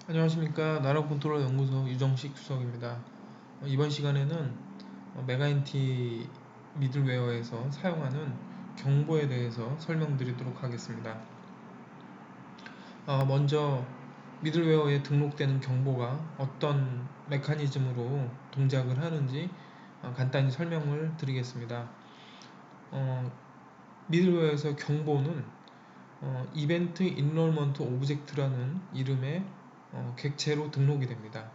안녕하십니까. 나라컨트롤 연구소 유정식 수석입니다. 이번 시간에는 메가인티 미들웨어에서 사용하는 경보에 대해서 설명드리도록 하겠습니다. 먼저 미들웨어에 등록되는 경보가 어떤 메커니즘으로 동작을 하는지 간단히 설명을 드리겠습니다. 미들웨어에서 경보는 이벤트 인롤먼트 오브젝트라는 이름의 객체로 등록이 됩니다.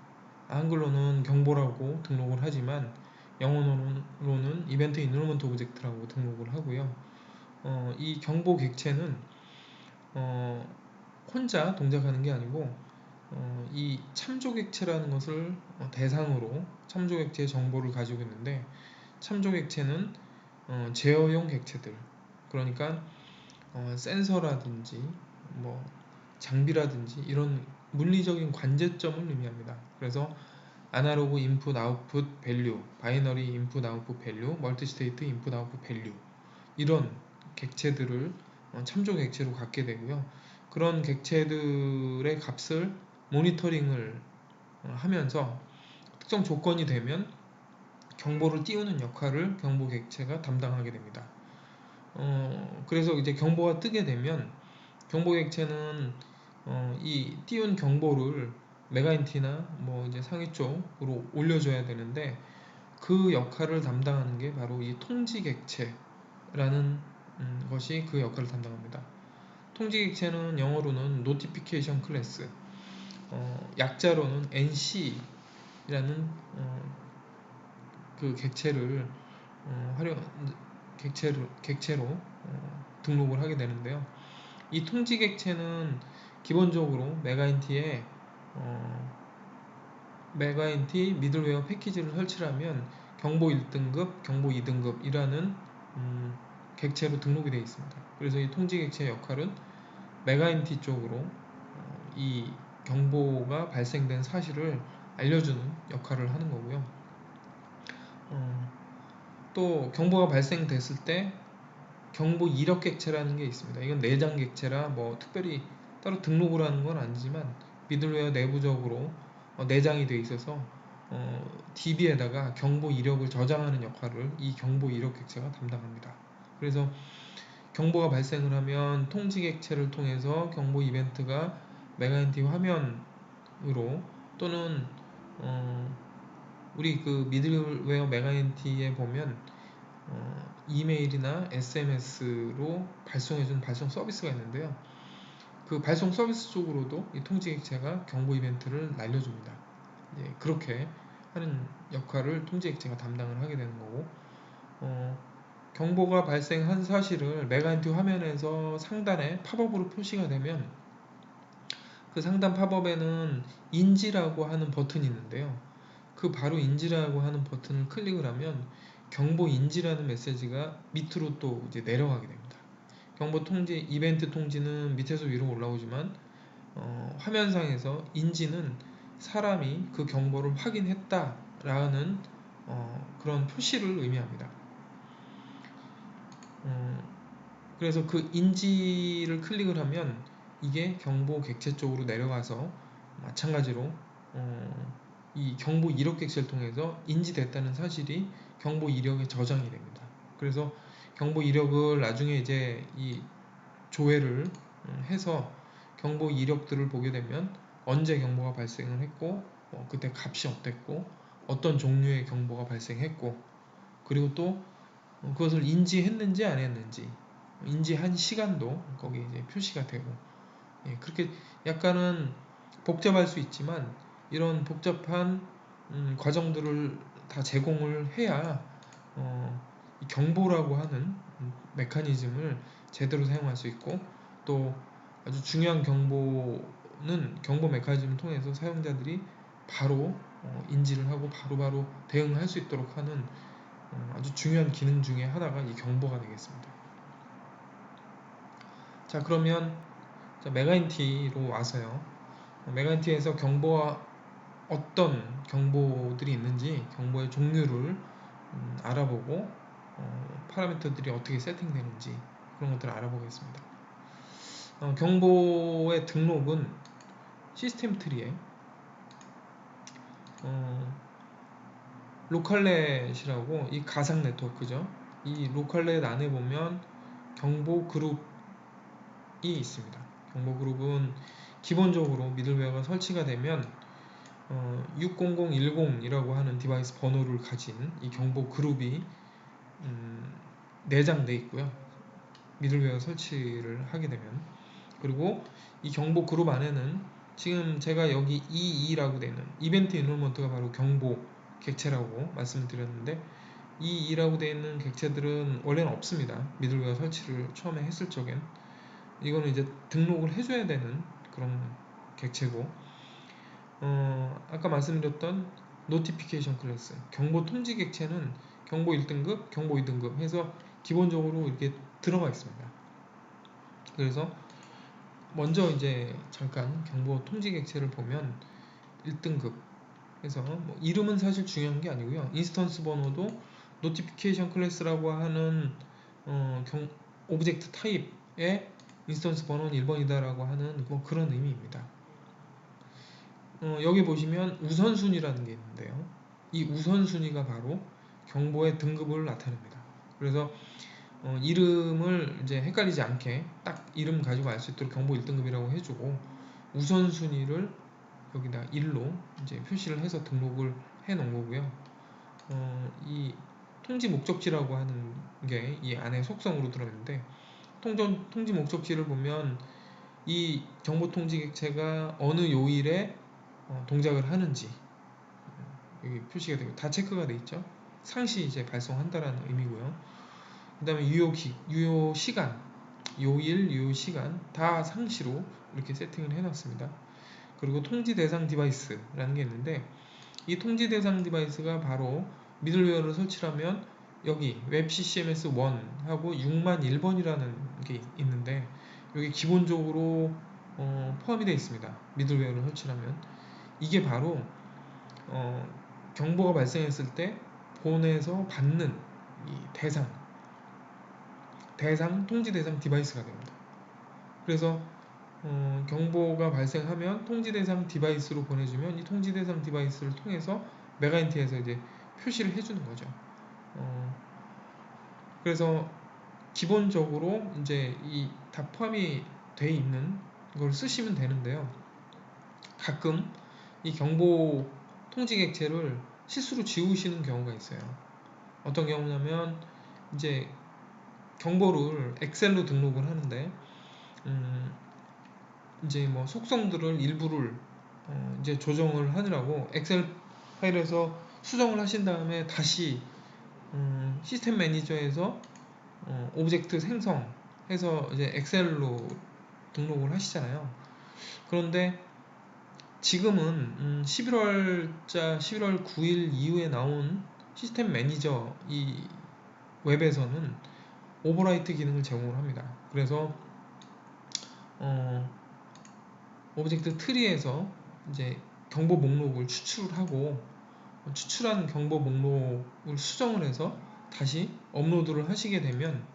한글로는 경보라고 등록을 하지만 영어로는 이벤트 인롤먼트 오브젝트라고 등록을 하고요. 이 경보 객체는 혼자 동작하는 게 아니고 이 참조 객체라는 것을 대상으로 참조 객체의 정보를 가지고 있는데, 참조 객체는 제어용 객체들, 그러니까 센서라든지 뭐 장비라든지 이런 물리적인 관제점을 의미합니다. 그래서 아날로그 인풋 아웃풋 밸류, 바이너리 인풋 아웃풋 밸류, 멀티스테이트 인풋 아웃풋 밸류, 이런 객체들을 참조 객체로 갖게 되고요. 그런 객체들의 값을 모니터링을 하면서 특정 조건이 되면 경보를 띄우는 역할을 경보 객체가 담당하게 됩니다. 그래서 이제 경보가 뜨게 되면 경보 객체는 이 띄운 경보를 메가인티나 뭐 이제 상위 쪽으로 올려줘야 되는데, 그 역할을 담당하는 게 바로 이 통지 객체라는 것이 그 역할을 담당합니다. 통지 객체는 영어로는 Notification Class, 약자로는 NC라는 그 객체를 객체로 등록을 하게 되는데요. 이 통지 객체는 기본적으로 메가인티 미들웨어 패키지를 설치하면 경보 1등급, 경보 2등급이라는 객체로 등록이 되어 있습니다. 그래서 이 통지 객체의 역할은 메가인티 쪽으로 이 경보가 발생된 사실을 알려주는 역할을 하는 거고요. 또 경보가 발생됐을 때 경보 이력 객체라는 게 있습니다. 이건 내장 객체라 뭐 특별히 따로 등록을 하는 건 아니지만 미들웨어 내부적으로 내장이 되어 있어서 DB에다가 경보 이력을 저장하는 역할을 이 경보 이력 객체가 담당합니다. 그래서 경보가 발생을 하면 통지 객체를 통해서 경보 이벤트가 메가인티 화면으로, 또는 우리 그 미들웨어 메가인티에 보면 이메일이나 SMS로 발송해주는 발송 서비스가 있는데요. 그 발송 서비스 쪽으로도 이 통지 객체가 경보 이벤트를 날려줍니다. 예, 그렇게 하는 역할을 통지 객체가 담당을 하게 되는 거고, 경보가 발생한 사실을 메가인티 화면에서 상단에 팝업으로 표시가 되면 그 상단 팝업에는 인지라고 하는 버튼이 있는데요. 그 바로 인지라고 하는 버튼을 클릭을 하면 경보 인지라는 메시지가 밑으로 또 이제 내려가게 됩니다. 경보 통지, 이벤트 통지는 밑에서 위로 올라오지만 화면상에서 인지는 사람이 그 경보를 확인했다라는 그런 표시를 의미합니다. 그래서 그 인지를 클릭을 하면 이게 경보 객체 쪽으로 내려가서 마찬가지로 이 경보 이력 객체를 통해서 인지됐다는 사실이 경보 이력에 저장이 됩니다. 그래서 경보 이력을 나중에 이제 이 조회를 해서 경보 이력들을 보게 되면 언제 경보가 발생을 했고, 그때 값이 어땠고, 어떤 종류의 경보가 발생했고, 그리고 또 그것을 인지했는지 안 했는지, 인지한 시간도 거기에 이제 표시가 되고, 예, 그렇게 약간은 복잡할 수 있지만 이런 복잡한 과정들을 다 제공을 해야 이 경보라고 하는 메커니즘을 제대로 사용할 수 있고, 또 아주 중요한 경보는 경보 메커니즘을 통해서 사용자들이 바로 인지를 하고 바로바로 대응을 할 수 있도록 하는 아주 중요한 기능 중에 하나가 이 경보가 되겠습니다. 자, 그러면 메가인티로 와서요. 메가인티에서 경보와 어떤 경보들이 있는지, 경보의 종류를 알아보고 파라미터들이 어떻게 세팅되는지 그런 것들을 알아보겠습니다. 경보의 등록은 시스템 트리에 로컬넷이라고 이 가상 네트워크죠. 이 로컬넷 안에 보면 경보 그룹이 있습니다. 경보 그룹은 기본적으로 미들웨어가 설치가 되면 60010이라고 하는 디바이스 번호를 가진 이 경보 그룹이 내장돼 있고요. 미들웨어 설치를 하게 되면, 그리고 이 경보 그룹 안에는 지금 제가 여기 EE라고 되는 이벤트 인롤먼트가 바로 경보 객체라고 말씀을 드렸는데, 이 EE라고 되어 있는 객체들은 원래는 없습니다. 미들웨어 설치를 처음에 했을 적엔 이거는 이제 등록을 해줘야 되는 그런 객체고, 아까 말씀드렸던 노티피케이션 클래스 경보 통지 객체는 경보 1등급, 경보 2등급 해서 기본적으로 이렇게 들어가 있습니다. 그래서 먼저 이제 잠깐 경보 통지 객체를 보면 1등급 해서 뭐 이름은 사실 중요한 게 아니고요. 인스턴스 번호도 노티피케이션 클래스라고 하는 오브젝트 타입의 인스턴스 번호는 1번이다 라고 하는 뭐 그런 의미입니다. 여기 보시면 우선순위라는 게 있는데요. 이 우선순위가 바로 경보의 등급을 나타냅니다. 그래서 이름을 이제 헷갈리지 않게 딱 이름 가지고 알 수 있도록 경보 1등급이라고 해주고, 우선순위를 여기다 1로 이제 표시를 해서 등록을 해 놓은 거고요. 이 통지 목적지라고 하는 게 이 안에 속성으로 들어있는데, 통지 목적지를 보면 이 경보 통지 객체가 어느 요일에 동작을 하는지 여기 표시가 되고 다 체크가 돼 있죠. 상시 이제 발송한다라는 의미고요. 그 다음에 유효 시간, 요일, 유효 시간 다 상시로 이렇게 세팅을 해놨습니다. 그리고 통지 대상 디바이스라는 게 있는데, 이 통지 대상 디바이스가 바로 미들웨어를 설치하면 여기 웹 CCMS 1하고 6001번이라는 게 있는데, 여기 기본적으로 포함이 되어 있습니다. 미들웨어를 설치하면 이게 바로 경보가 발생했을 때 본에서 받는 이 통지 대상 디바이스가 됩니다. 그래서 경보가 발생하면 통지 대상 디바이스로 보내주면 이 통지 대상 디바이스를 통해서 메가인트에서 이제 표시를 해주는 거죠. 그래서 기본적으로 이제 이 다 포함이 돼 있는 걸 쓰시면 되는데요. 가끔 이 경보 통지 객체를 실수로 지우시는 경우가 있어요. 어떤 경우냐면 이제 경보를 엑셀로 등록을 하는데 이제 뭐 속성들을 일부를 이제 조정을 하느라고 엑셀 파일에서 수정을 하신 다음에 다시 시스템 매니저에서 오브젝트 생성해서 이제 엑셀로 등록을 하시잖아요. 그런데 지금은 11월 9일 이후에 나온 시스템 매니저 이 웹에서는 오버라이트 기능을 제공을 합니다. 그래서 오브젝트 트리에서 이제 경보 목록을 추출을 하고, 추출한 경보 목록을 수정을 해서 다시 업로드를 하시게 되면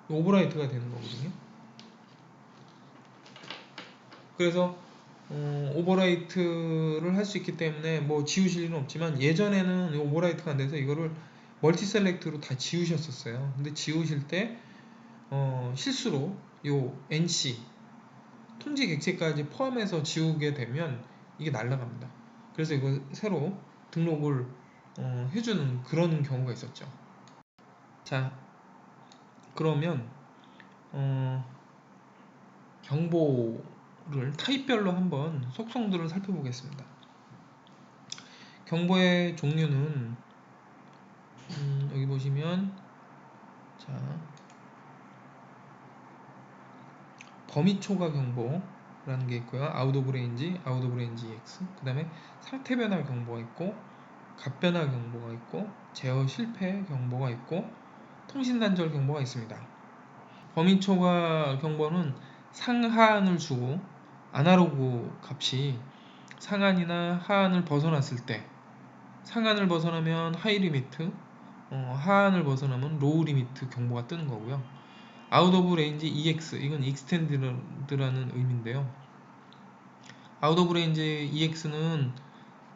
오버라이트가 되는 거거든요. 그래서 오버라이트를 할 수 있기 때문에 뭐 지우실 일은 없지만, 예전에는 오버라이트가 안 돼서 이거를 멀티 셀렉트로 다 지우셨었어요. 근데 지우실 때 실수로 요 NC 통지 객체까지 포함해서 지우게 되면 이게 날아갑니다. 그래서 이거 새로 등록을 해주는 그런 경우가 있었죠. 자, 그러면 경보를 타입별로 한번 속성들을 살펴보겠습니다. 경보의 종류는 여기 보시면 자, 범위 초과 경보라는 게 있고요. 아웃 오브 레인지, 아웃 오브 레인지 EX. 그 다음에 상태 변화 경보가 있고, 값 변화 경보가 있고, 제어 실패 경보가 있고, 통신 단절 경보가 있습니다. 범위 초과 경보는 상하한을 주고 아날로그 값이 상한이나 하한을 벗어났을 때, 상한을 벗어나면 하이 리미트, 하한을 벗어나면 로우 리미트 경보가 뜨는 거고요. 아웃 오브 레인지 EX, 이건 익스텐드라는 의미인데요. 아웃 오브 레인지 EX는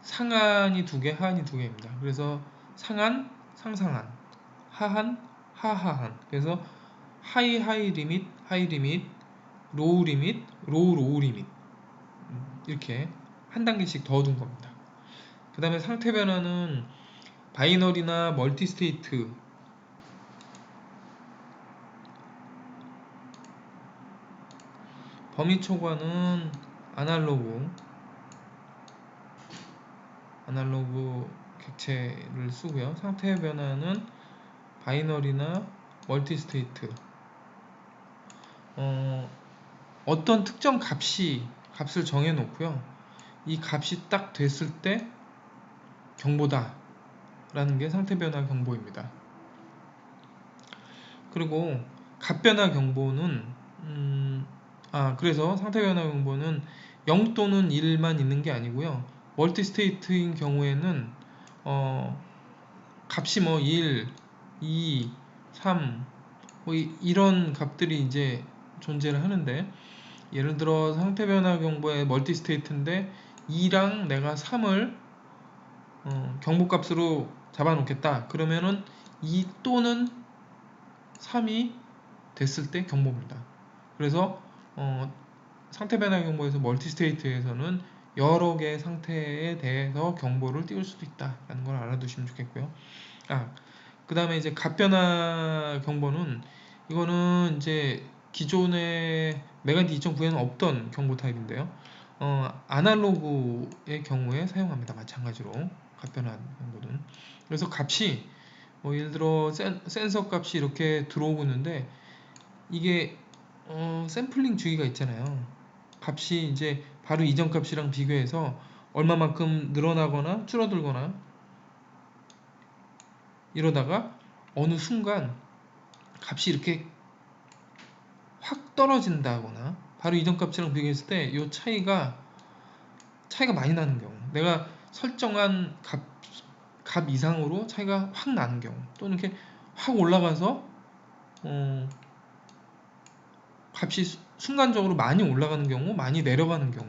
상한이 2개, 하한이 2개입니다. 그래서 상한, 상상한, 하한, 하하한. 그래서 하이 리밋, 하이 리밋, 로우 리밋, 로우 리밋. 이렇게 한 단계씩 더 둔 겁니다. 그 다음에 상태 변화는 바이너리나 멀티 스테이트, 범위 초과는 아날로그 객체를 쓰고요. 상태 변화는 바이너리나 멀티 스테이트. 어떤 특정 값을 정해 놓고요. 이 값이 딱 됐을 때 경보다 라는 게 상태 변화 경보입니다. 그리고 값 변화 경보는 그래서 상태 변화 경보는 0 또는 1만 있는 게 아니고요. 멀티 스테이트인 경우에는 값이 1, 2, 3 이런 값들이 이제 존재를 하는데, 예를 들어 상태 변화 경보의 멀티 스테이트인데 2랑 내가 3을 경보값으로 잡아놓겠다. 그러면은 2 또는 3이 됐을 때 경보입니다. 그래서 상태 변화 경보에서 멀티 스테이트에서는 여러 개의 상태에 대해서 경보를 띄울 수도 있다라는 걸 알아두시면 좋겠고요. 그 다음에 이제 값 변화 경보는, 이거는 이제 기존의 메가인트 2.9에는 없던 경보 타입인데요. 아날로그의 경우에 사용합니다. 마찬가지로 값 변화 경보는. 그래서 값이 예를 들어 센서 값이 이렇게 들어오고 있는데, 이게 샘플링 주기가 있잖아요. 값이 이제 바로 이전 값이랑 비교해서 얼마만큼 늘어나거나 줄어들거나 이러다가 어느 순간 값이 이렇게 확 떨어진다거나, 바로 이전 값이랑 비교했을 때 이 차이가 많이 나는 경우, 내가 설정한 값 이상으로 차이가 확 나는 경우, 또는 이렇게 확 올라가서 값이 순간적으로 많이 올라가는 경우, 많이 내려가는 경우,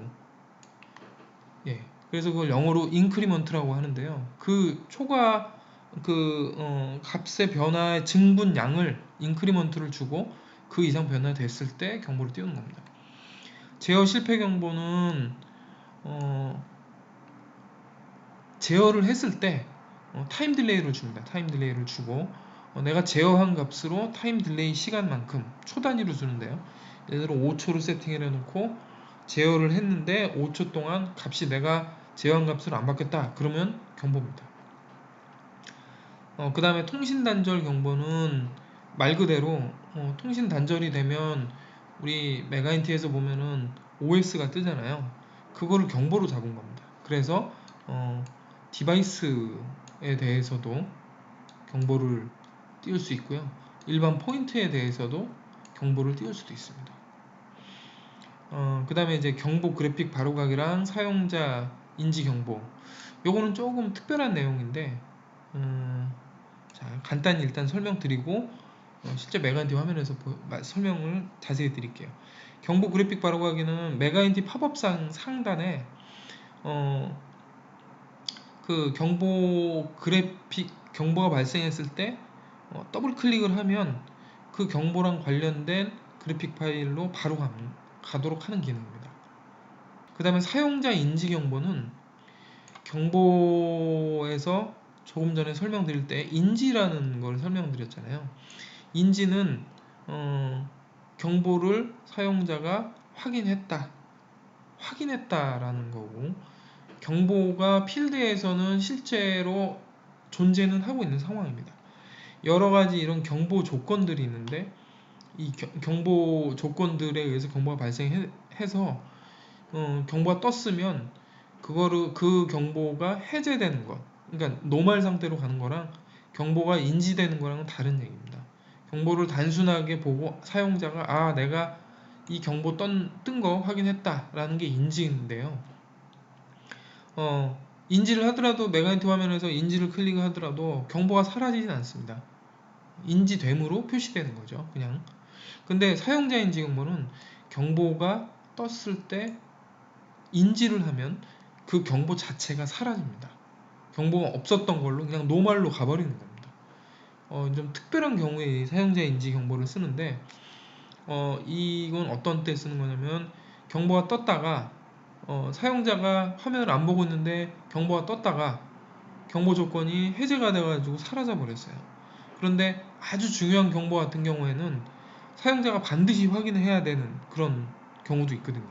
그래서 그걸 영어로 인크리먼트라고 하는데요. 그 초과 값의 변화의 증분량을 인크리먼트를 주고 그 이상 변화됐을 때 경보를 띄우는 겁니다. 제어 실패 경보는 제어를 했을 때 타임 딜레이를 줍니다. 타임 딜레이를 주고 내가 제어한 값으로 타임 딜레이 시간만큼 초 단위로 주는데요. 예를 들어 5초로 세팅을 해놓고 제어를 했는데 5초 동안 값이 내가 제어한 값을 안 바뀌었다. 그러면 경보입니다. 그 다음에 통신 단절 경보는 말 그대로 통신 단절이 되면 우리 메가인트에서 보면은 OS가 뜨잖아요. 그거를 경보로 잡은 겁니다. 그래서 디바이스에 대해서도 경보를 띄울 수 있고요. 일반 포인트에 대해서도 경보를 띄울 수도 있습니다. 그 다음에 이제 경보 그래픽 바로가기랑 사용자 인지 경보, 요거는 조금 특별한 내용인데 자, 간단히 일단 설명드리고 실제 메가인티 화면에서 설명을 자세히 드릴게요. 경보 그래픽 바로가기는 메가인티 팝업상 상단에 그 경보 그래픽 경보가 발생했을 때 더블 클릭을 하면 그 경보랑 관련된 그래픽 파일로 바로 가도록 하는 기능입니다. 그 다음에 사용자 인지 경보는 경보에서 조금 전에 설명드릴 때 인지라는 걸 설명드렸잖아요. 인지는 경보를 사용자가 확인했다라는 거고, 경보가 필드에서는 실제로 존재는 하고 있는 상황입니다. 여러 가지 이런 경보 조건들이 있는데, 이 경보 조건들에 의해서 경보가 발생해서 경보가 떴으면 그 경보가 해제되는 것, 그러니까 노멀 상태로 가는 거랑 경보가 인지되는 거랑은 다른 얘기입니다. 경보를 단순하게 보고 사용자가 내가 이 경보 뜬 거 확인했다라는 게 인지인데요. 인지를 하더라도 메가인트 화면에서 인지를 클릭하더라도 경보가 사라지진 않습니다. 인지됨으로 표시되는 거죠, 그냥. 근데 사용자 인지 경보는 경보가 떴을 때 인지를 하면 그 경보 자체가 사라집니다. 경보가 없었던 걸로 그냥 노말로 가버리는 겁니다. 좀 특별한 경우에 사용자 인지 경보를 쓰는데 이건 어떤 때 쓰는 거냐면 경보가 떴다가 사용자가 화면을 안 보고 있는데 경보가 떴다가 경보 조건이 해제가 돼가지고 사라져 버렸어요. 그런데 아주 중요한 경보 같은 경우에는 사용자가 반드시 확인해야 되는 그런 경우도 있거든요.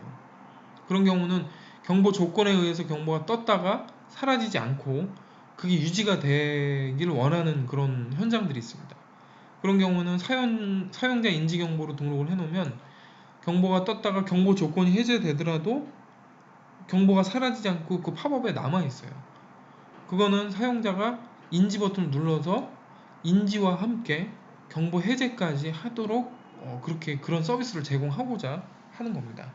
그런 경우는 경보 조건에 의해서 경보가 떴다가 사라지지 않고 그게 유지가 되길 원하는 그런 현장들이 있습니다. 그런 경우는 사용자 인지 경보로 등록을 해놓으면 경보가 떴다가 경보 조건이 해제되더라도 경보가 사라지지 않고 그 팝업에 남아있어요. 그거는 사용자가 인지 버튼을 눌러서 인지와 함께 경보 해제까지 하도록 그렇게 그런 서비스를 제공하고자 하는 겁니다.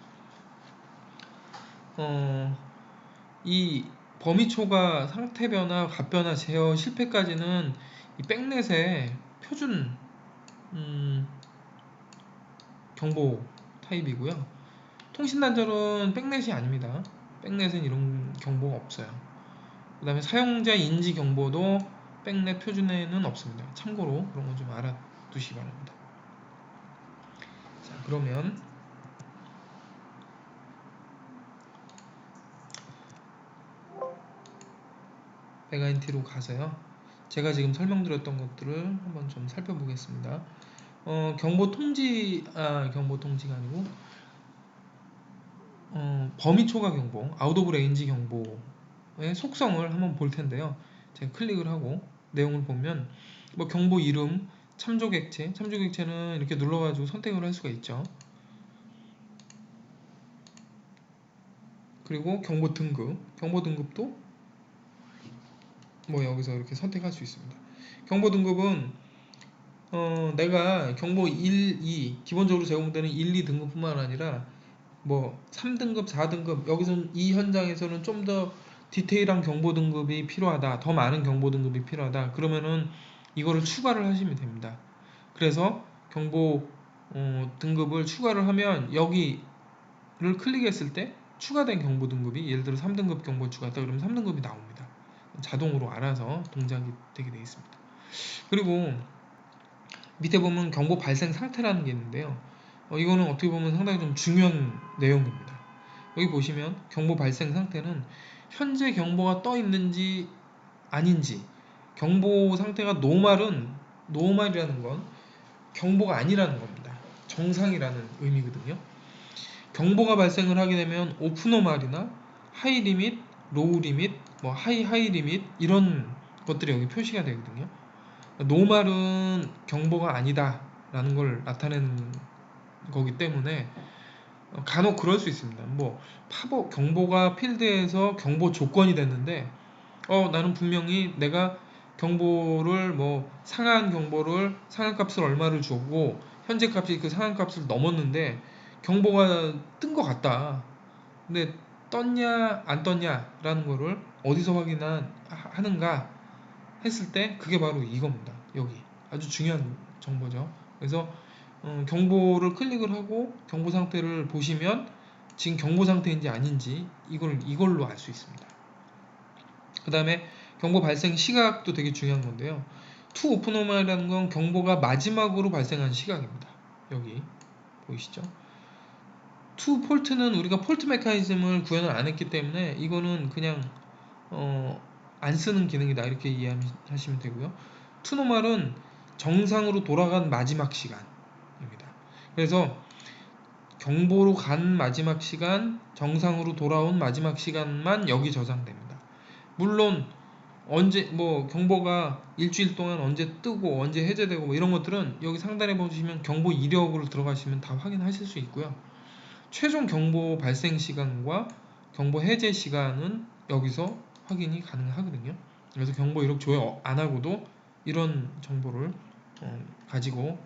이 범위 초과, 상태 변화, 값 변화, 제어, 실패까지는 이 백넷의 표준 경보 타입이고요. 통신 단절은 백넷이 아닙니다. 백넷은 이런 경보가 없어요. 그 다음에 사용자 인지 경보도 백넷 표준에는 없습니다. 참고로 그런 거 좀 알아두시기 바랍니다. 자, 그러면 메가인티로 가서요. 제가 지금 설명드렸던 것들을 한번 좀 살펴보겠습니다. 경보 통지가 아니고 범위 초과 경보, 아웃 오브 레인지 경보의 속성을 한번 볼 텐데요. 제가 클릭을 하고 내용을 보면 뭐 경보 이름, 참조 객체는 이렇게 눌러가지고 선택을 할 수가 있죠. 그리고 경보 등급도 뭐 여기서 이렇게 선택할 수 있습니다. 경보 등급은 내가 경보 1, 2 기본적으로 제공되는 1, 2등급뿐만 아니라 뭐 3등급, 4등급 여기서는 이 현장에서는 좀 더 디테일한 경보 등급이 필요하다, 더 많은 경보 등급이 필요하다 그러면은 이거를 추가를 하시면 됩니다. 그래서 경보 등급을 추가를 하면 여기를 클릭했을 때 추가된 경보 등급이 예를 들어 3등급 경보 추가했다 그러면 3등급이 나옵니다. 자동으로 알아서 동작이 되게 되어 있습니다. 그리고 밑에 보면 경보 발생 상태라는 게 있는데요. 이거는 어떻게 보면 상당히 좀 중요한 내용입니다. 여기 보시면 경보 발생 상태는 현재 경보가 떠 있는지 아닌지, 경보 상태가 노말이라는 건 경보가 아니라는 겁니다. 정상이라는 의미거든요. 경보가 발생을 하게 되면 오프노말이나 하이 리밋, 로우 리밋, 뭐 하이 리밋 이런 것들이 여기 표시가 되거든요. 노말은 경보가 아니다 라는 걸 나타내는 거기 때문에 간혹 그럴 수 있습니다. 뭐 팝업 경보가 필드에서 경보 조건이 됐는데 나는 분명히 내가 경보를 뭐 상한 값을 얼마를 주고 현재 값이 그 상한 값을 넘었는데 경보가 뜬 것 같다. 근데 떴냐 안 떴냐라는 거를 어디서 확인하는가 했을 때 그게 바로 이겁니다. 여기 아주 중요한 정보죠. 그래서 경보를 클릭을 하고 경보 상태를 보시면 지금 경보 상태인지 아닌지 이걸로 알 수 있습니다. 그 다음에 경보 발생 시각도 되게 중요한 건데요. 투 오프노멀이라는 건 경보가 마지막으로 발생한 시각입니다. 여기 보이시죠? 투 폴트는 우리가 폴트 메커니즘을 구현을 안 했기 때문에 이거는 그냥 안 쓰는 기능이다 이렇게 이해하시면 되고요. 투 노멀은 정상으로 돌아간 마지막 시간입니다. 그래서 경보로 간 마지막 시간, 정상으로 돌아온 마지막 시간만 여기 저장됩니다. 물론 언제 뭐 경보가 일주일 동안 언제 뜨고 언제 해제되고 뭐 이런 것들은 여기 상단에 보시면 경보 이력으로 들어가시면 다 확인하실 수 있고요. 최종 경보 발생 시간과 경보 해제 시간은 여기서 확인이 가능하거든요. 그래서 경보 이력 조회 안 하고도 이런 정보를 가지고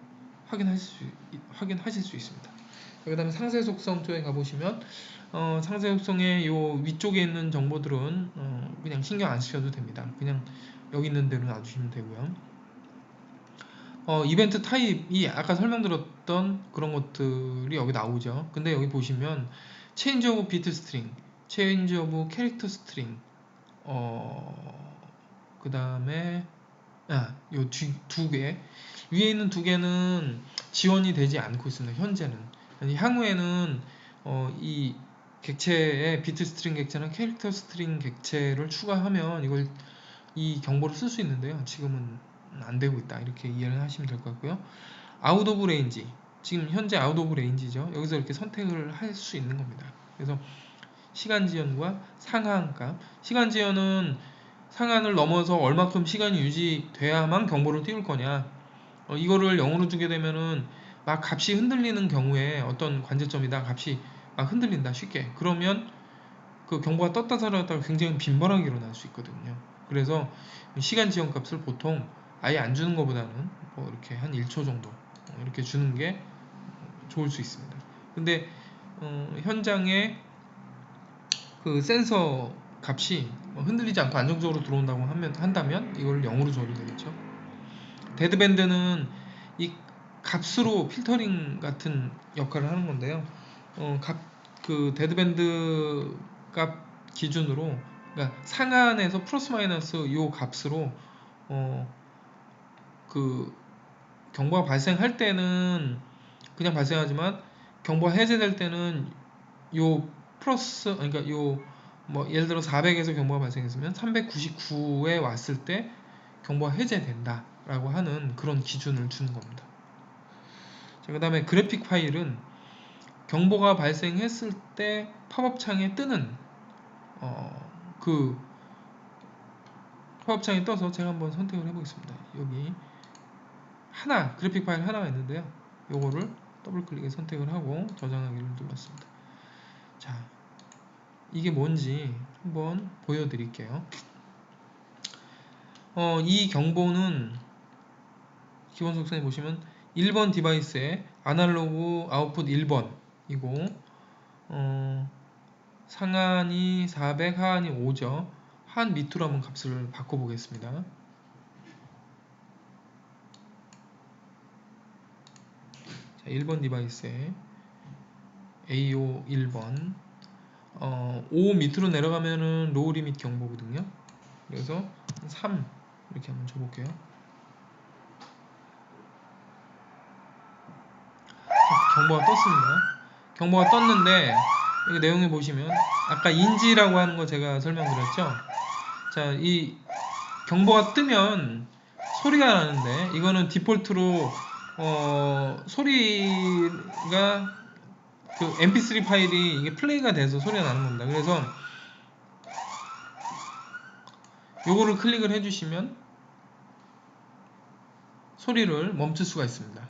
확인하실 수 있습니다. 그 다음에 상세 속성 쪽에 가보시면 상세 속성의 요 위쪽에 있는 정보들은 그냥 신경 안 쓰셔도 됩니다. 그냥 여기 있는 대로 놔두시면 되고요. 이벤트 타입이 아까 설명드렸던 그런 것들이 여기 나오죠. 근데 여기 보시면 change of bit string change of character string, 그 다음에 요 두 개, 위에 있는 두 개는 지원이 되지 않고 있습니다. 현재는. 향후에는 이 객체에 비트 스트링 객체나 캐릭터 스트링 객체를 추가하면 이 경보를 쓸 수 있는데요. 지금은 안 되고 있다, 이렇게 이해를 하시면 될 것 같고요. 아웃 오브 레인지, 지금 현재 아웃 오브 레인지죠. 여기서 이렇게 선택을 할 수 있는 겁니다. 그래서 시간 지연과 상한값, 시간 지연은 상한을 넘어서 얼마큼 시간이 유지돼야만 경보를 띄울 거냐, 이거를 0으로 주게 되면은 막 값이 흔들리는 경우에 어떤 관제점이다 값이 막 흔들린다 쉽게, 그러면 그 경보가 떴다 사라졌다가 굉장히 빈번하게 일어날 수 있거든요. 그래서 시간 지연 값을 보통 아예 안 주는 것보다는 뭐 이렇게 한 1초 정도 이렇게 주는 게 좋을 수 있습니다. 근데 현장에 그 센서 값이 흔들리지 않고 안정적으로 들어온다고 한다면 이걸 0으로 줘도 되겠죠. 데드밴드는 이 값으로 필터링 같은 역할을 하는 건데요. 그 데드밴드 값 기준으로, 그러니까 상한에서 플러스 마이너스 요 값으로 그 경보가 발생할 때는 그냥 발생하지만 경보가 해제될 때는 요 플러스, 그러니까 요 뭐 예를 들어 400에서 경보가 발생했으면 399에 왔을 때 경보가 해제된다 라고 하는 그런 기준을 주는 겁니다. 자, 그 다음에 그래픽 파일은 경보가 발생했을 때 팝업 창에 뜨는 그 팝업 창에 떠서 제가 한번 선택을 해보겠습니다. 여기 그래픽 파일 하나가 있는데요. 요거를 더블 클릭해 선택을 하고 저장하기를 눌렀습니다. 자, 이게 뭔지 한번 보여드릴게요. 이 경보는 기본 속성에 보시면 1번 디바이스에 아날로그 아웃풋 1번이고 상한이 400, 하한이 5죠. 한 밑으로 한번 값을 바꿔보겠습니다. 자, 1번 디바이스에 AO 1번 5 밑으로 내려가면은 로우 리밋 경보거든요. 그래서 3 이렇게 한번 줘볼게요. 경보가 떴습니다. 경보가 떴는데 여기 내용에 보시면 아까 인지라고 하는 거 제가 설명드렸죠. 자, 이 경보가 뜨면 소리가 나는데 이거는 디폴트로 소리가 그 mp3 파일이 이게 플레이가 돼서 소리가 나는 겁니다. 그래서 요거를 클릭을 해주시면 소리를 멈출 수가 있습니다.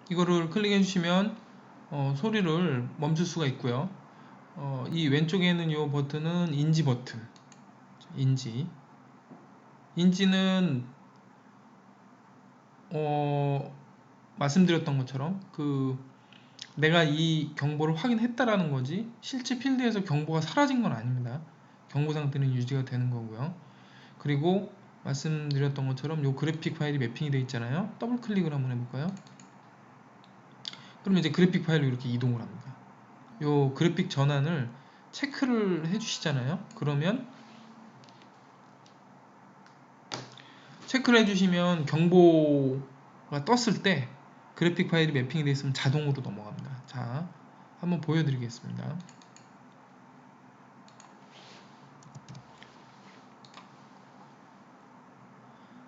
이거를 클릭해 주시면 소리를 멈출 수가 있고요. 이 왼쪽에 있는 이 버튼은 인지 버튼. 인지는 말씀드렸던 것처럼 내가 이 경보를 확인했다라는 거지 실제 필드에서 경보가 사라진 건 아닙니다. 경보 상태는 유지가 되는 거고요. 그리고 말씀드렸던 것처럼 이 그래픽 파일이 매핑이 되어 있잖아요. 더블 클릭을 한번 해볼까요? 그러면 이제 그래픽 파일로 이렇게 이동을 합니다. 이 그래픽 전환을 체크를 해주시잖아요. 그러면 체크를 해주시면 경보가 떴을 때 그래픽 파일이 매핑이 되어 있으면 자동으로 넘어갑니다. 자, 한번 보여드리겠습니다.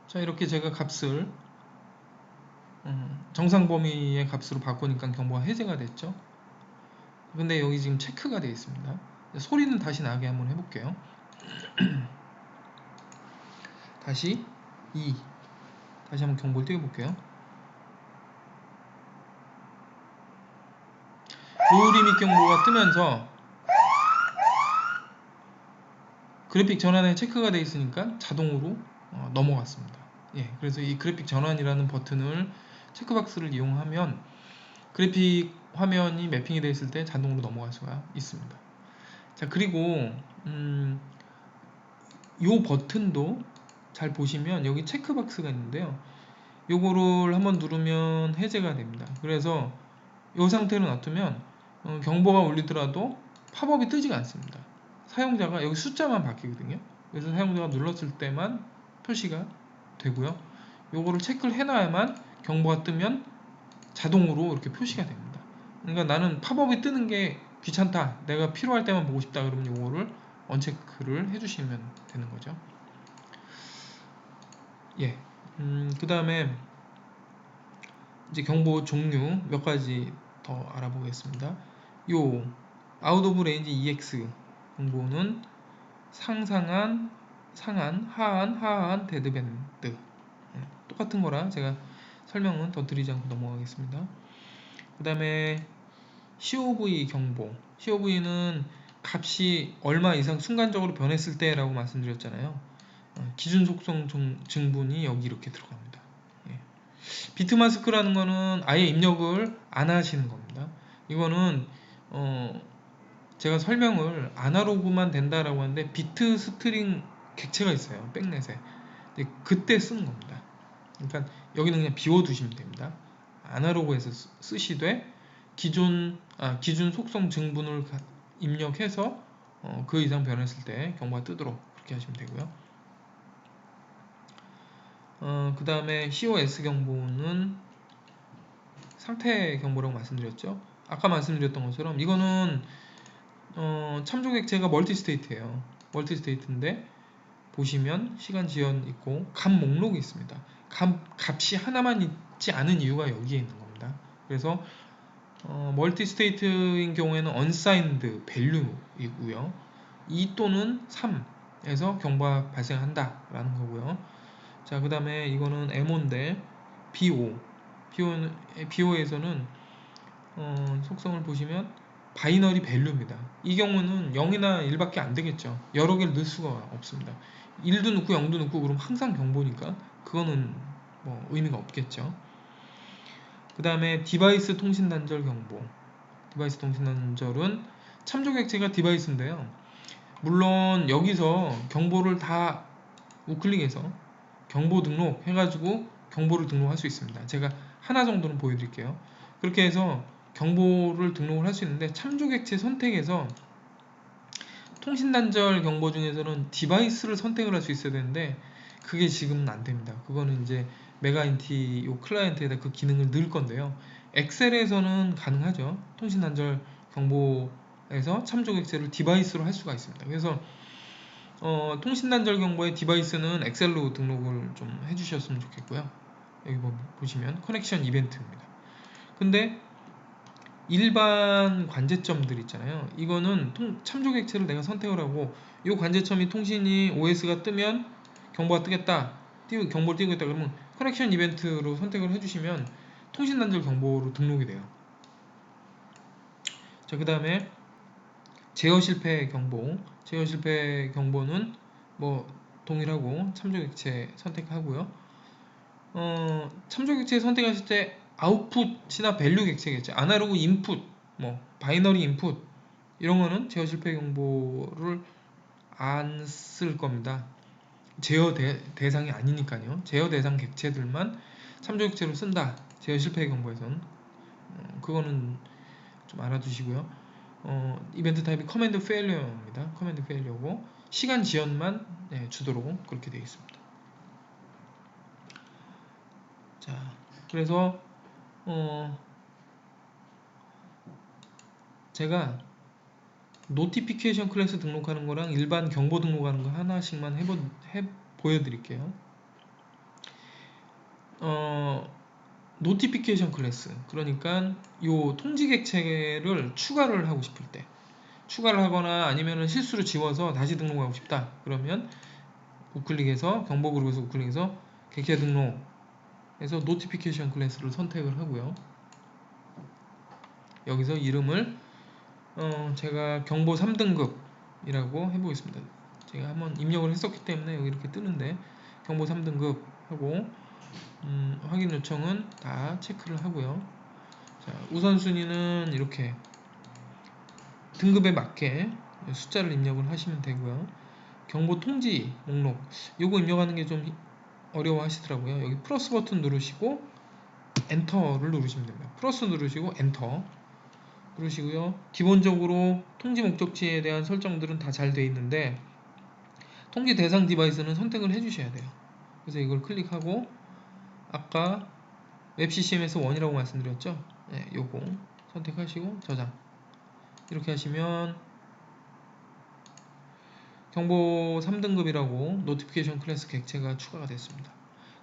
자, 이렇게 제가 값을 정상 범위의 값으로 바꾸니까 경보가 해제가 됐죠. 근데 여기 지금 체크가 되어 있습니다. 소리는 다시 나게 한번 해볼게요. 다시 한번 경보를 띄워볼게요. 로우 리밋 경보가 뜨면서 그래픽 전환에 체크가 되어 있으니까 자동으로 넘어갔습니다. 예, 그래서 이 그래픽 전환이라는 버튼을 체크박스를 이용하면 그래픽 화면이 매핑이 되어 있을 때 자동으로 넘어갈 수가 있습니다. 자, 그리고 이 버튼도 잘 보시면 여기 체크박스가 있는데요. 요거를 한번 누르면 해제가 됩니다. 그래서 이 상태로 놔두면 경보가 울리더라도 팝업이 뜨지가 않습니다. 사용자가 여기 숫자만 바뀌거든요. 그래서 사용자가 눌렀을 때만 표시가 되고요. 요거를 체크를 해놔야만 경보가 뜨면 자동으로 이렇게 표시가 됩니다. 그러니까 나는 팝업이 뜨는 게 귀찮다, 내가 필요할 때만 보고 싶다, 그러면 요거를 언체크를 해주시면 되는 거죠. 예. 그 다음에 이제 경보 종류 몇 가지 더 알아보겠습니다. 요 아웃 오브 레인지 EX 경보는 상상한, 상한, 하한, 하한, 데드밴드 똑같은 거라 제가 설명은 더 드리지 않고 넘어가겠습니다. 그 다음에 COV 경보, COV는 값이 얼마 이상 순간적으로 변했을 때 라고 말씀드렸잖아요. 기준 속성 증분이 여기 이렇게 들어갑니다. 예. 비트마스크라는 거는 아예 입력을 안 하시는 겁니다. 이거는 제가 설명을 아날로그만 된다라고 하는데 비트 스트링 객체가 있어요. 백넷에. 그때 쓰는 겁니다. 그러니까 여기는 그냥 비워두시면 됩니다. 아날로그에서 쓰시되 기준 속성 증분을 입력해서 그 이상 변했을 때 경보가 뜨도록 그렇게 하시면 되고요. 그 다음에 COS 경보는 상태 경보라고 말씀드렸죠. 아까 말씀드렸던 것처럼 이거는 참조 객체가 멀티스테이트예요. 멀티스테이트인데 보시면 시간 지연 있고 값 목록이 있습니다. 값이 하나만 있지 않은 이유가 여기에 있는 겁니다. 그래서 멀티스테이트인 경우에는 unsigned value이고요. 2 또는 3에서 경보가 발생한다 라는 거고요. 자, 그 다음에 이거는 MO인데 BO에서는 속성을 보시면 바이너리 밸류입니다. 이 경우는 0이나 1밖에 안 되겠죠. 여러 개를 넣을 수가 없습니다. 1도 넣고 0도 넣고 그럼 항상 경보니까 그거는 뭐 의미가 없겠죠. 그 다음에 디바이스 통신 단절 경보. 디바이스 통신 단절은 참조 객체가 디바이스인데요. 물론 여기서 경보를 다 우클릭해서 경보 등록 해가지고 경보를 등록할 수 있습니다. 제가 하나 정도는 보여드릴게요. 그렇게 해서 경보를 등록을 할 수 있는데 참조 객체 선택에서 통신 단절 경보 중에서는 디바이스를 선택을 할 수 있어야 되는데 그게 지금은 안 됩니다. 그거는 이제 메가인티 요 클라이언트에다 그 기능을 넣을 건데요. 엑셀에서는 가능하죠. 통신 단절 경보에서 참조 객체를 디바이스로 할 수가 있습니다. 그래서 통신 단절 경보의 디바이스는 엑셀로 등록을 좀 해주셨으면 좋겠고요. 여기 보시면 커넥션 이벤트입니다. 근데 일반 관제점들 있잖아요. 이거는 참조 객체를 내가 선택을 하고 이 관제점이 통신이 OS가 뜨면 경보가 뜨겠다, 경보를 띄고 있다 그러면 커넥션 이벤트로 선택을 해주시면 통신 단절 경보로 등록이 돼요. 자, 그 다음에 제어 실패 경보. 제어 실패 경보는 뭐 동일하고 참조 객체 선택하고요. 참조 객체 선택하실 때 아웃풋이나 밸류 객체겠죠. 아날로그 인풋, 뭐 바이너리 인풋 이런 거는 제어 실패 경보를 안 쓸 겁니다. 제어 대상이 아니니까요. 제어 대상 객체들만 참조 객체로 쓴다. 제어 실패 경보에서는 그거는 좀 알아두시고요. 이벤트 타입이 커맨드 페일리어입니다. 커맨드 페일리어고 시간 지연만 주도록 그렇게 되어 있습니다. 자, 그래서 제가 노티피케이션 클래스 등록하는 거랑 일반 경보 등록하는 거 하나씩만 보여드릴게요. 노티피케이션 클래스, 그러니까 요 통지 객체를 추가를 하고 싶을 때, 추가를 하거나 아니면 실수로 지워서 다시 등록하고 싶다 그러면 우클릭해서 경보 그룹에서 우클릭해서 객체 등록해서 노티피케이션 클래스를 선택을 하고요. 여기서 이름을 제가 경보 3등급이라고 해보겠습니다. 제가 한번 입력을 했었기 때문에 여기 이렇게 뜨는데 경보 3등급 하고 확인 요청은 다 체크를 하고요. 자, 우선순위는 이렇게 등급에 맞게 숫자를 입력을 하시면 되고요. 경보 통지 목록 요거 입력하는 게 좀 어려워 하시더라고요. 여기 플러스 버튼 누르시고 엔터를 누르시면 됩니다. 플러스 누르시고 엔터. 그러시고요. 기본적으로 통지 목적지에 대한 설정들은 다 잘 돼 있는데 통지 대상 디바이스는 선택을 해주셔야 돼요. 그래서 이걸 클릭하고 아까 웹CCMS 1이라고 말씀드렸죠? 네, 요거 선택하시고 저장. 이렇게 하시면 경보 3등급이라고 노티피케이션 클래스 객체가 추가가 됐습니다.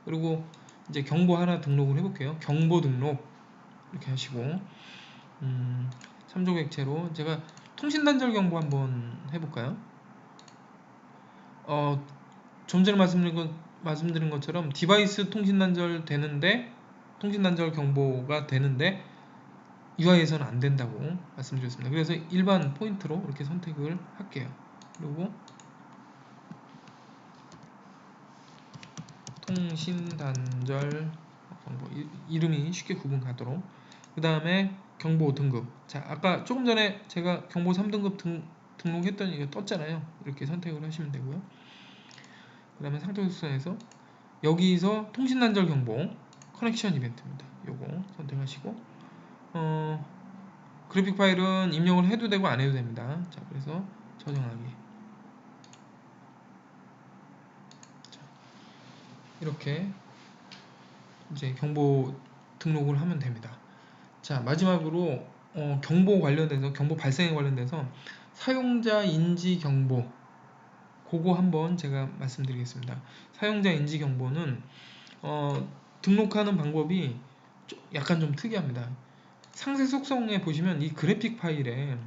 그리고 이제 경보 하나 등록을 해볼게요. 경보 등록 이렇게 하시고 3조 객체로 제가 통신 단절 경보 한번 해볼까요? 좀 전에 말씀드린 것처럼 디바이스 통신 단절 되는데 통신 단절 경보가 되는데 UI에서는 안 된다고 말씀드렸습니다. 그래서 일반 포인트로 이렇게 선택을 할게요. 그리고 통신 단절 경보 이름이 쉽게 구분 가도록 그 다음에 경보 등급. 자, 아까 조금 전에 제가 경보 3등급 등록했더니 이거 떴잖아요. 이렇게 선택을 하시면 되고요. 그 다음에 상태 수선에서 여기서 통신 단절 경보 커넥션 이벤트입니다. 요거 선택하시고 그래픽 파일은 입력을 해도 되고 안 해도 됩니다. 자, 그래서 저장하기. 자, 이렇게 이제 경보 등록을 하면 됩니다. 자, 마지막으로 경보 관련돼서 경보 발생에 관련돼서 사용자 인지 경보 그거 한번 제가 말씀드리겠습니다. 사용자 인지 경보는 등록하는 방법이 약간 좀 특이합니다. 상세 속성에 보시면 이 그래픽 파일에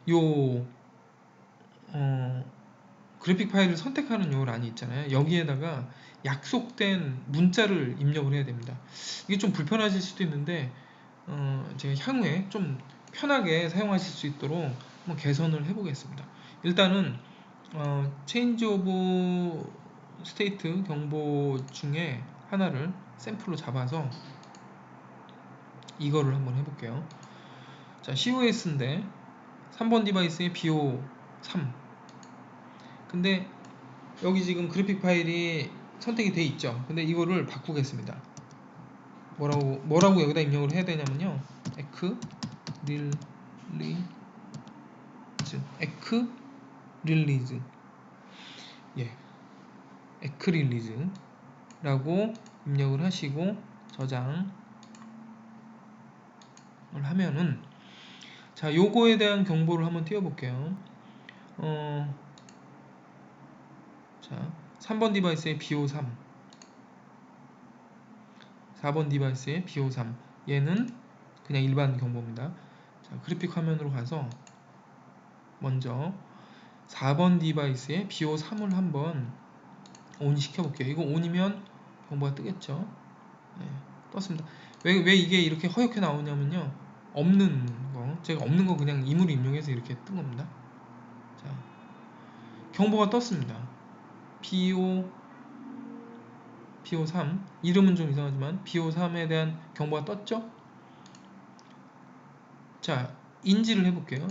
요 그래픽 파일을 선택하는 요 란이 있잖아요. 여기에다가 약속된 문자를 입력을 해야 됩니다. 이게 좀 불편하실 수도 있는데 제가 향후에 좀 편하게 사용하실 수 있도록 한번 개선을 해보겠습니다. 일단은 체인지 오브 스테이트 경보 중에 하나를 샘플로 잡아서 이거를 한번 해볼게요. 자, COS인데 3번 디바이스의 BO3. 근데 여기 지금 그래픽 파일이 선택이 돼 있죠. 근데 이거를 바꾸겠습니다. 뭐라고 여기다 입력을 해야 되냐면요. 에크 릴리즈 예, 에크 릴리즈라고 입력을 하시고 저장을 하면은 자, 요거에 대한 경보를 한번 띄워볼게요. 자, 3번 디바이스의 BO3 4번 디바이스의 BO3 얘는 그냥 일반 경보입니다. 자, 그래픽 화면으로 가서 먼저 4번 디바이스의 BO3을 한번 온 시켜볼게요. 이거 온이면 경보가 뜨겠죠. 네, 떴습니다. 왜 이게 이렇게 허옇게 나오냐면요, 없는 거, 제가 없는 거 그냥 임의로 입력해서 이렇게 뜬 겁니다. 자, 경보가 떴습니다. BO3 이름은 좀 이상하지만 BO3에 대한 경보가 떴죠. 자, 인지를 해볼게요.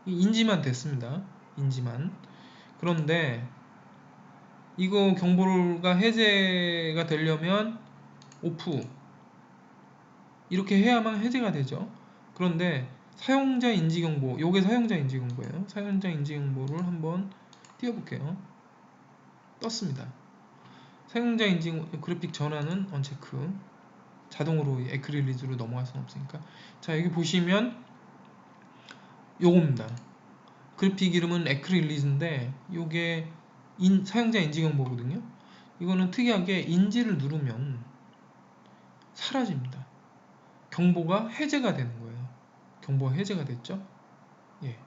인지만 됐습니다. 인지만. 그런데 이거 경보가 해제가 되려면 오프 이렇게 해야만 해제가 되죠. 그런데 사용자 인지 경보, 요게 사용자 인지 경보예요. 사용자 인지 경보를 한번 띄워볼게요. 떴습니다. 사용자 인지 그래픽 전환은 언체크. 자동으로 에크릴리즈로 넘어갈 수는 없으니까. 자, 여기 보시면 요겁니다. 그래픽 이름은 에크릴리즈인데 요게 사용자 인지 경보거든요. 이거는 특이하게 인지를 누르면 사라집니다. 경보가 해제가 되는 거예요. 경보가 해제가 됐죠. 예,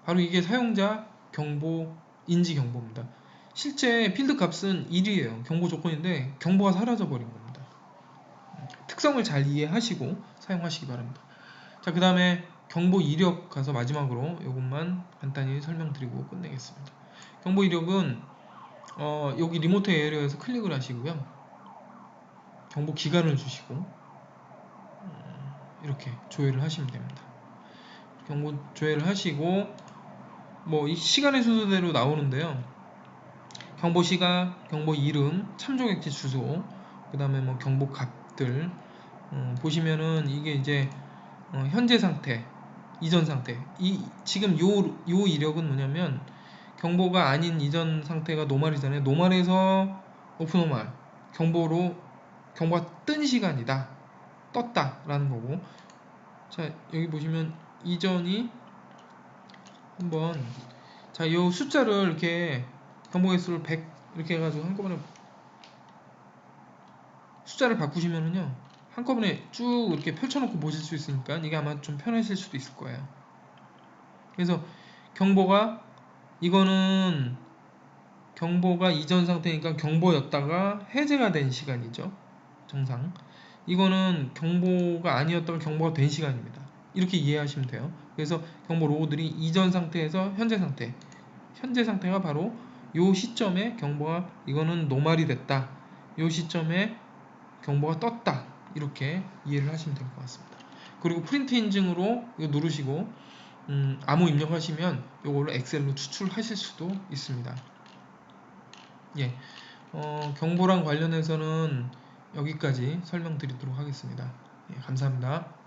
바로 이게 사용자 경보 인지 경보입니다. 실제 필드 값은 1이에요. 경보 조건인데 경보가 사라져 버린 겁니다. 특성을 잘 이해하시고 사용하시기 바랍니다. 자, 그 다음에 경보 이력 가서 마지막으로 이것만 간단히 설명드리고 끝내겠습니다. 경보 이력은 여기 리모트 에어리어에서 클릭을 하시고요. 경보 기간을 주시고 이렇게 조회를 하시면 됩니다. 경보 조회를 하시고 뭐 이 시간의 순서대로 나오는데요. 경보 시각, 경보 이름, 참조 객체 주소, 그 다음에 뭐 경보 값들 보시면은 이게 이제 현재 상태, 이전 상태. 지금 요 이력은 뭐냐면 경보가 아닌 이전 상태가 노말이잖아요. 노말에서 오프노말 경보가 뜬 시간이다, 떴다라는 거고. 자, 여기 보시면 이전이 한번, 자, 요 숫자를 이렇게 경보 개수를 100 이렇게 해가지고 한꺼번에 숫자를 바꾸시면은요, 한꺼번에 쭉 이렇게 펼쳐놓고 보실 수 있으니까 이게 아마 좀 편하실 수도 있을 거예요. 그래서 이거는 경보가 이전 상태니까 경보였다가 해제가 된 시간이죠. 정상. 이거는 경보가 아니었다가 경보가 된 시간입니다. 이렇게 이해하시면 돼요. 그래서 경보 로고들이 이전 상태에서 현재 상태가 바로 요 시점에 경보가, 이거는 노말이 됐다, 요 시점에 경보가 떴다, 이렇게 이해를 하시면 될 것 같습니다. 그리고 프린트 인증으로 이거 누르시고 암호 입력하시면 이걸로 엑셀로 추출하실 수도 있습니다. 예, 경보랑 관련해서는 여기까지 설명드리도록 하겠습니다. 예, 감사합니다.